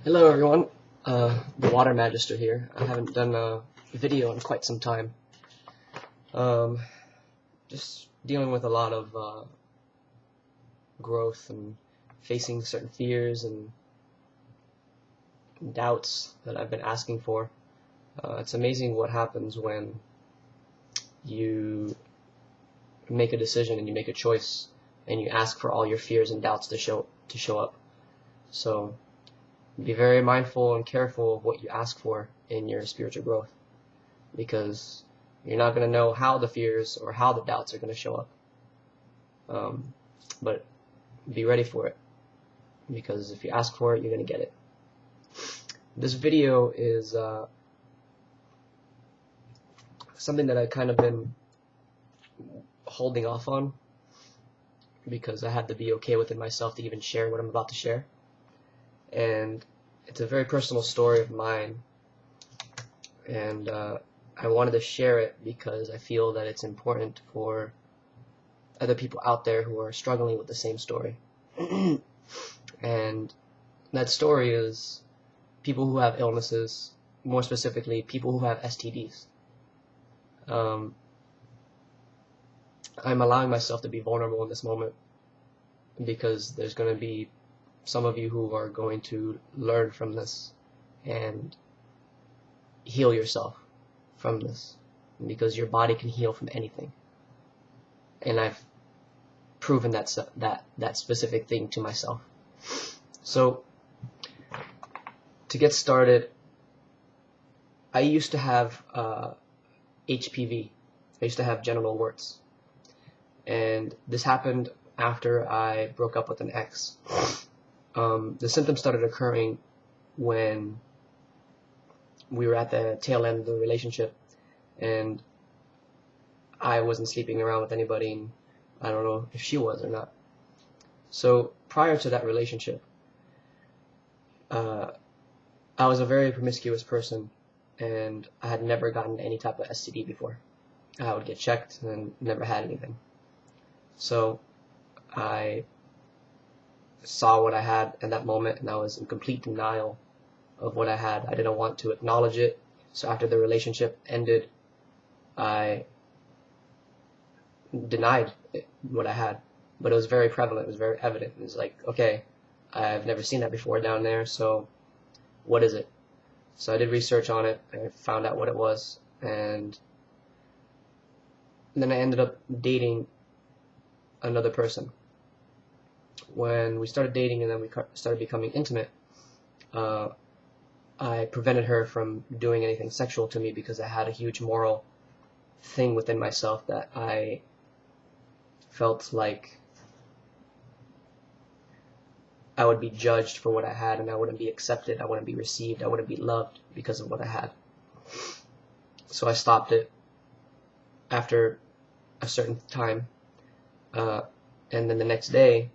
Hello everyone, the Water Magister here. I haven't done a video in quite some time. Just dealing with a lot of growth and facing certain fears and doubts that I've been asking for. It's amazing what happens when you make a decision and you make a choice and you ask for all your fears and doubts to show up. So be very mindful and careful of what you ask for in your spiritual growth, because you're not going to know how the fears or how the doubts are going to show up. But be ready for it, because if you ask for it, you're going to get it. This video is something that I've kind of been holding off on, because I had to be okay within myself to even share what I'm about to share. And it's a very personal story of mine, and I wanted to share it because I feel that it's important for other people out there who are struggling with the same story. And that story is people who have illnesses, more specifically people who have STDs. I'm allowing myself to be vulnerable in this moment because there's going to be some of you who are going to learn from this and heal yourself from this, because your body can heal from anything. And I've proven that specific thing to myself. So to get started, I used to have HPV. I used to have genital warts. And this happened after I broke up with an ex. The symptoms started occurring when we were at the tail end of the relationship, and I wasn't sleeping around with anybody, and I don't know if she was or not. So prior to that relationship, I was a very promiscuous person, and I had never gotten any type of STD before. I would get checked and never had anything. So I saw what I had in that moment, and I was in complete denial of what I had. I didn't want to acknowledge it. So after the relationship ended, I denied what I had. But it was very prevalent. It was very evident. It was like, okay, I've never seen that before down there, so what is it? So I did research on it, and I found out what it was, and then I ended up dating another person. When we started dating and then we started becoming intimate, I prevented her from doing anything sexual to me because I had a huge moral thing within myself that I felt like I would be judged for what I had, and I wouldn't be accepted, I wouldn't be received, I wouldn't be loved because of what I had. So I stopped it after a certain time, and then the next day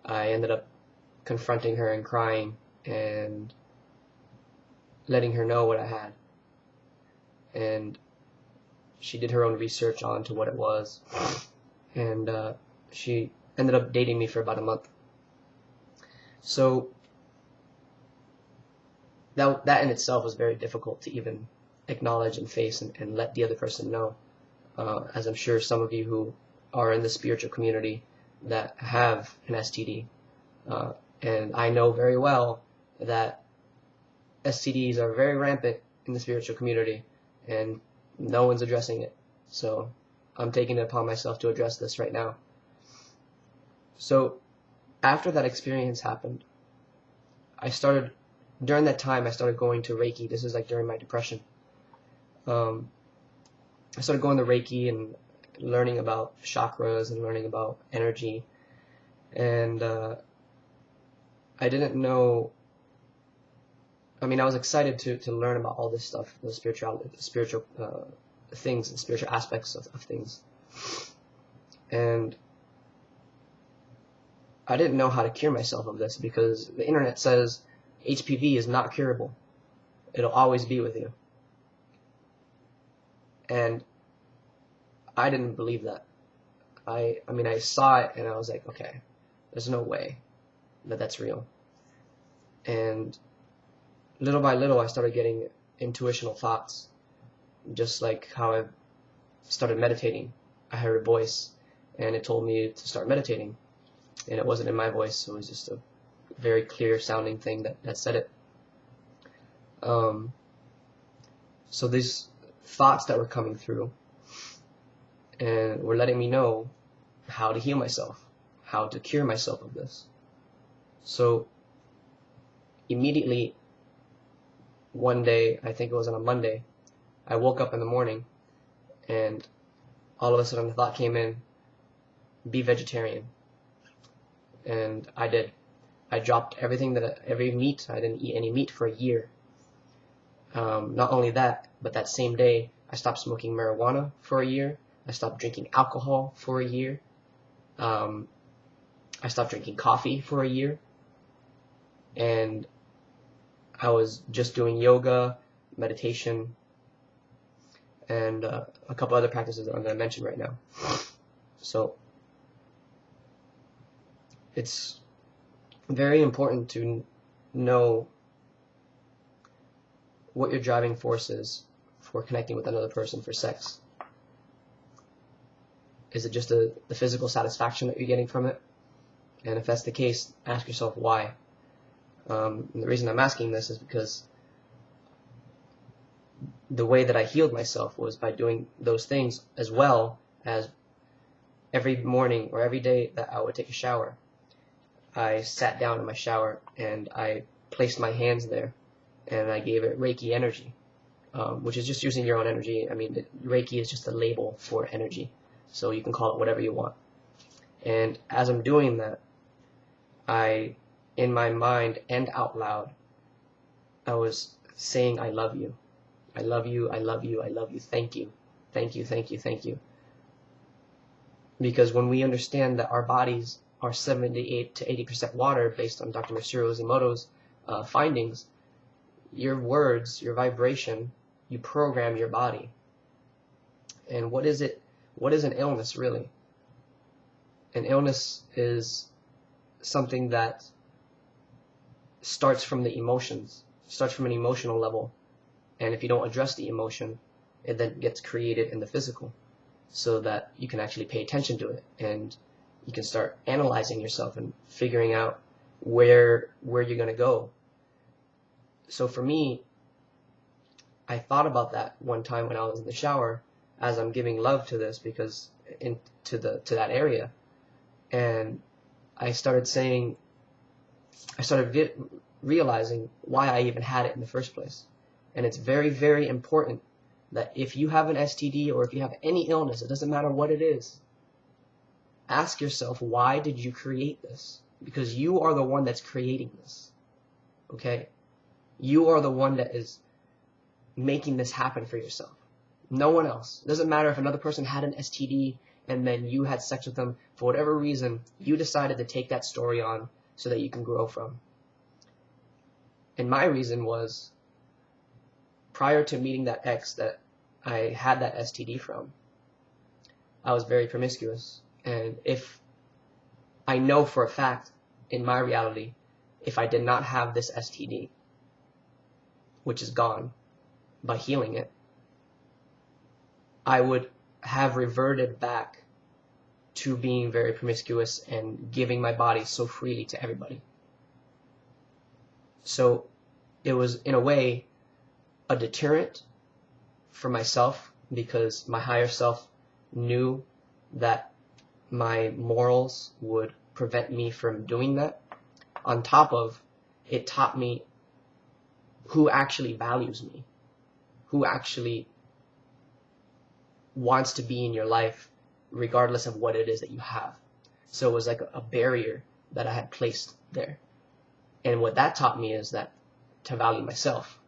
I ended up confronting her and crying and letting her know what I had. And she did her own research onto what it was, and she ended up dating me for about a month. So that in itself was very difficult to even acknowledge and face and let the other person know, as I'm sure some of you who are in the spiritual community that have an STD. And I know very well that STDs are very rampant in the spiritual community, and no one's addressing it. So I'm taking it upon myself to address this right now. So after that experience happened, during that time I started going to Reiki. This is like during my depression. I started going to Reiki and learning about chakras and learning about energy, and I didn't know. I mean, I was excited to learn about all this stuff, the spiritual things and spiritual aspects of things, and I didn't know how to cure myself of this, because the internet says HPV is not curable. It'll always be with you. And I didn't believe that. I mean, I saw it and I was like, okay, there's no way that that's real. And little by little, I started getting intuitional thoughts, just like how I started meditating. I heard a voice, and it told me to start meditating. And it wasn't in my voice, it was just a very clear sounding thing that said it. So these thoughts that were coming through and were letting me know how to heal myself, how to cure myself of this. So immediately, one day, I think it was on a Monday, I woke up in the morning and all of a sudden the thought came in, be vegetarian. And I did. I dropped every meat. I didn't eat any meat for a year. Not only that, but that same day, I stopped smoking marijuana for a year. I stopped drinking alcohol for a year. I stopped drinking coffee for a year. And I was just doing yoga, meditation, and a couple other practices that I'm going to mention right now. So it's very important to know what your driving force is for connecting with another person for sex. Is it just the physical satisfaction that you're getting from it? And if that's the case, ask yourself why. And the reason I'm asking this is because the way that I healed myself was by doing those things, as well as every morning or every day that I would take a shower. I sat down in my shower and I placed my hands there and I gave it Reiki energy, which is just using your own energy. I mean, Reiki is just a label for energy, so you can call it whatever you want. And as I'm doing that, in my mind and out loud, I was saying, I love you. I love you, I love you, I love you, thank you. Thank you, thank you, thank you. Because when we understand that our bodies are 78 to 80% water, based on Dr. Masaru Emoto's findings, your words, your vibration, you program your body. And what is it? What is an illness, really? An illness is something that starts from the emotions, starts from an emotional level. And if you don't address the emotion, it then gets created in the physical, so that you can actually pay attention to it, and you can start analyzing yourself and figuring out where you're going to go. So for me, I thought about that one time when I was in the shower as I'm giving love to this, because to that area, and I started realizing why I even had it in the first place. And it's very, very important that if you have an STD or if you have any illness, it doesn't matter what it is, ask yourself, why did you create this? Because you are the one that's creating this, okay? You are the one that is making this happen for yourself. No one else. It doesn't matter if another person had an STD and then you had sex with them. For whatever reason, you decided to take that story on so that you can grow from. And my reason was, prior to meeting that ex that I had that STD from, I was very promiscuous. And if I know for a fact, in my reality, if I did not have this STD, which is gone, by healing it, I would have reverted back to being very promiscuous and giving my body so freely to everybody. So it was, in a way, a deterrent for myself, because my higher self knew that my morals would prevent me from doing that. On top of, it taught me who actually values me, who actually wants to be in your life regardless of what it is that you have. So it was like a barrier that I had placed there. And what that taught me is that to value myself,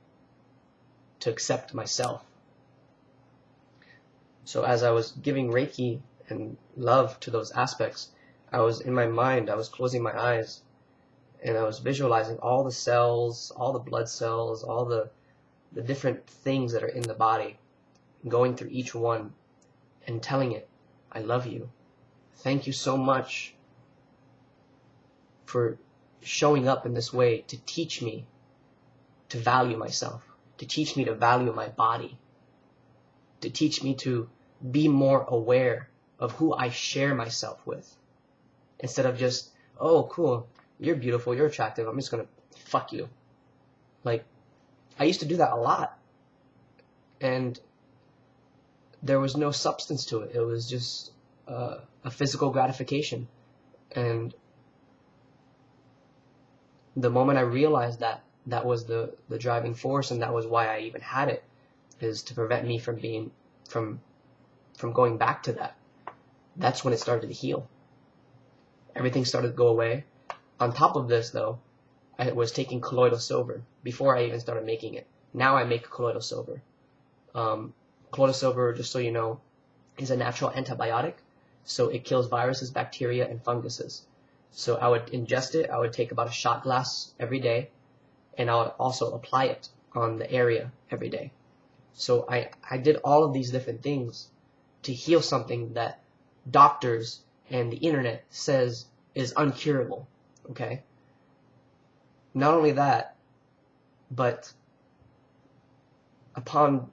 to accept myself. So as I was giving Reiki and love to those aspects, I was in my mind, I was closing my eyes, and I was visualizing all the cells, all the blood cells, all the different things that are in the body, going through each one and telling it, I love you. Thank you so much for showing up in this way to teach me to value myself, to teach me to value my body, to teach me to be more aware of who I share myself with, instead of just, oh, cool, you're beautiful, you're attractive, I'm just gonna fuck you. Like, I used to do that a lot, and there was no substance to it. It was just a physical gratification. And the moment I realized that that was the driving force, and that was why I even had it, is to prevent me from going back to that. That's when it started to heal. Everything started to go away. On top of this, though, I was taking colloidal silver before I even started making it. Now I make colloidal silver. Colloidal silver, just so you know, is a natural antibiotic. So it kills viruses, bacteria, and funguses. So I would ingest it. I would take about a shot glass every day, and I would also apply it on the area every day. So I did all of these different things to heal something that doctors and the internet says is uncurable, okay? Not only that, but upon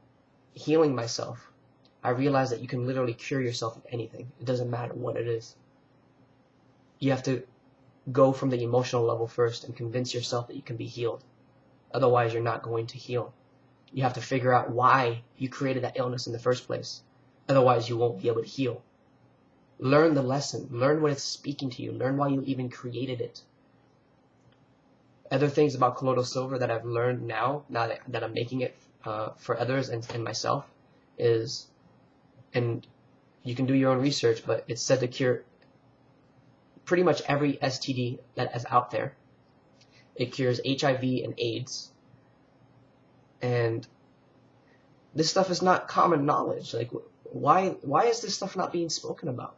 healing myself, I realized that you can literally cure yourself of anything. It doesn't matter what it is. You have to go from the emotional level first and convince yourself that you can be healed. Otherwise, you're not going to heal. You have to figure out why you created that illness in the first place. Otherwise, you won't be able to heal. Learn the lesson. Learn what it's speaking to you. Learn why you even created it. Other things about colloidal silver that I've learned now that I'm making it for others and myself is, and you can do your own research, but it's said to cure pretty much every STD that is out there. It cures HIV and AIDS. And this stuff is not common knowledge. Like, why is this stuff not being spoken about?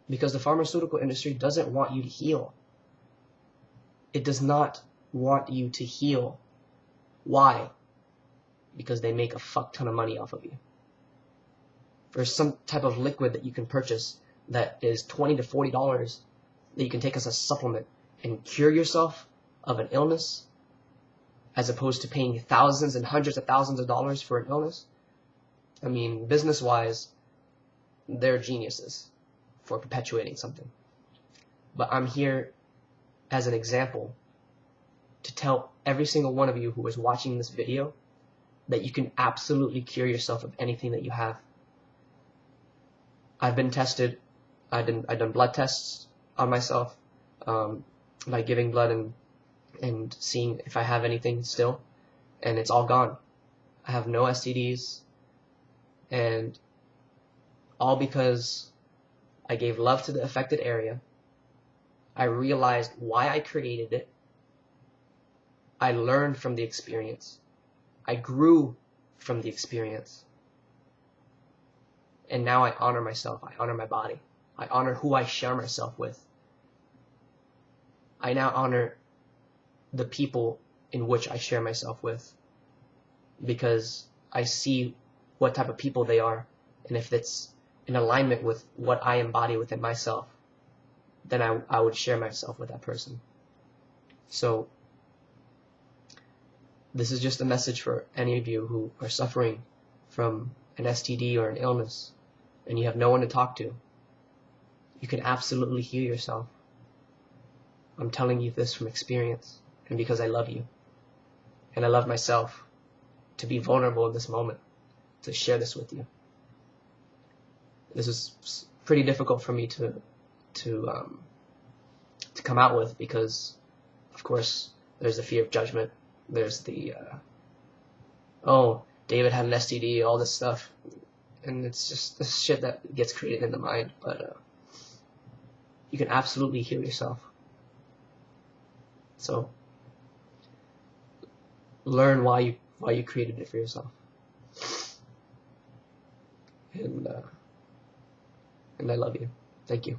Because the pharmaceutical industry doesn't want you to heal. It does not want you to heal. Why? Because they make a fuck ton of money off of you. There's some type of liquid that you can purchase that is $20 to $40 that you can take as a supplement and cure yourself of an illness, as opposed to paying thousands and hundreds of thousands of dollars for an illness. I mean, business-wise, they're geniuses for perpetuating something. But I'm here as an example to tell every single one of you who is watching this video that you can absolutely cure yourself of anything that you have. I've been tested. I've done blood tests on myself by giving blood and seeing if I have anything still, and it's all gone. I have no STDs, and all because I gave love to the affected area. I realized why I created it. I learned from the experience. I grew from the experience. And now I honor myself. I honor my body. I honor who I share myself with. I now honor the people in which I share myself with, because I see what type of people they are, and if it's in alignment with what I embody within myself, then I would share myself with that person. So this is just a message for any of you who are suffering from an STD or an illness and you have no one to talk to. You can absolutely heal yourself. I'm telling you this from experience, and because I love you and I love myself, to be vulnerable in this moment, to share this with you. This is pretty difficult for me to come out with, because of course there's the fear of judgment. There's the oh, David had an STD, all this stuff, and it's just this shit that gets created in the mind. But you can absolutely heal yourself. So learn why you created it for yourself, and I love you. Thank you.